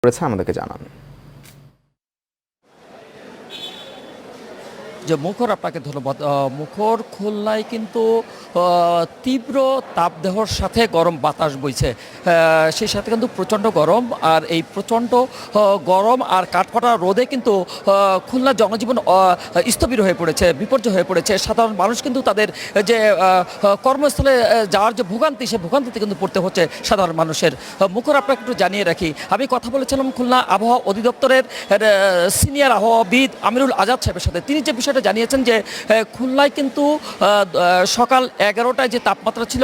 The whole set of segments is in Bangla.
করেছে আমাদেরকে জানান। যে মুখর, আপনাকে ধন্যবাদ। মুখর খুলনায় কিন্তু তীব্র তাপদাহর সাথে গরম বাতাস বইছে, সেই সাথে কিন্তু প্রচণ্ড গরম। আর এই প্রচণ্ড গরম আর কাঠফাটা রোদে কিন্তু খুলনার জনজীবন স্থবির হয়ে পড়েছে, বিপর্যয় হয়ে পড়েছে। সাধারণ মানুষ কিন্তু তাদের যে কর্মস্থলে যাওয়ার যে ভোগান্তি, সে ভোগান্তিতে কিন্তু পড়তে হচ্ছে সাধারণ মানুষের। মুখর, আপনাকে একটু জানিয়ে রাখি, আমি কথা বলেছিলাম খুলনা আবহাওয়া অধিদপ্তরের সিনিয়র আবহাওয়াবিদ আমিরুল আজাদ সাহেবের সাথে। তিনি যে বিষয়টা জানিয়েছেন যে খুলনায় কিন্তু সকাল 11টায় যে তাপমাত্রা ছিল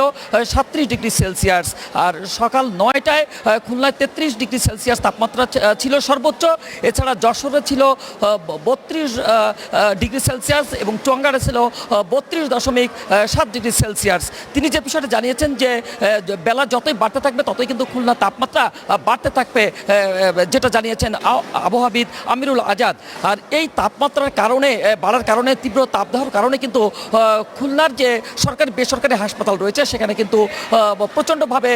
37 ডিগ্রি সেলসিয়াস, আর সকাল 9টায় খুলনায় 33 ডিগ্রি সেলসিয়াস তাপমাত্রা ছিল সর্বোচ্চ। এছাড়া যশোরে ছিল 32 ডিগ্রি সেলসিয়াস এবং চুয়াঙ্গাড়ে ছিল 32.7 ডিগ্রি সেলসিয়াস। তিনি যে বিষয়টা জানিয়েছেন যে বেলা যতই বাড়তে থাকবে ততই কিন্তু খুলনা তাপমাত্রা বাড়তে থাকবে, যেটা জানিয়েছেন আবহাওয়াবিদ আমিরুল আজাদ। আর এই তাপমাত্রার কারণে বাড়ার কারণে, তীব্র তাপদাহর কারণে কিন্তু খুলনার যে সরকারি বেসরকারি হাসপাতাল রয়েছে সেখানে কিন্তু প্রচণ্ডভাবে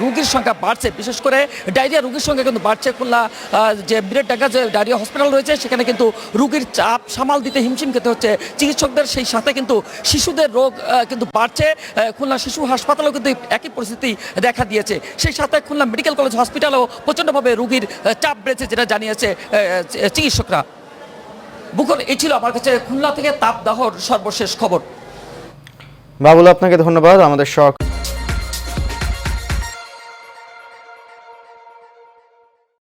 রোগীর সংখ্যা বাড়ছে। বিশেষ করে ডায়রিয়া রোগীর সংখ্যা কিন্তু বাড়ছে। খুলনা যে বিরাটডাঙ্গা যে ডায়রিয়া হসপিটাল রয়েছে সেখানে কিন্তু রোগীর চাপ সামাল দিতে হিমশিম খেতে হচ্ছে চিকিৎসকদের। সেই সাথে কিন্তু শিশুদের রোগ কিন্তু বাড়ছে। খুলনা শিশু হাসপাতালেও কিন্তু একই পরিস্থিতি দেখা দিয়েছে। সেই সাথে খুলনা মেডিকেল কলেজ হসপিটালেও প্রচণ্ডভাবে রোগীর চাপ বেড়েছে, যেটা জানিয়েছে চিকিৎসকরা। বুকল, এই ছিল আমার কাছে খুলনা থেকে তাপদাহর সর্বশেষ খবর। বাবুল, আপনাকে ধন্যবাদ। আমাদের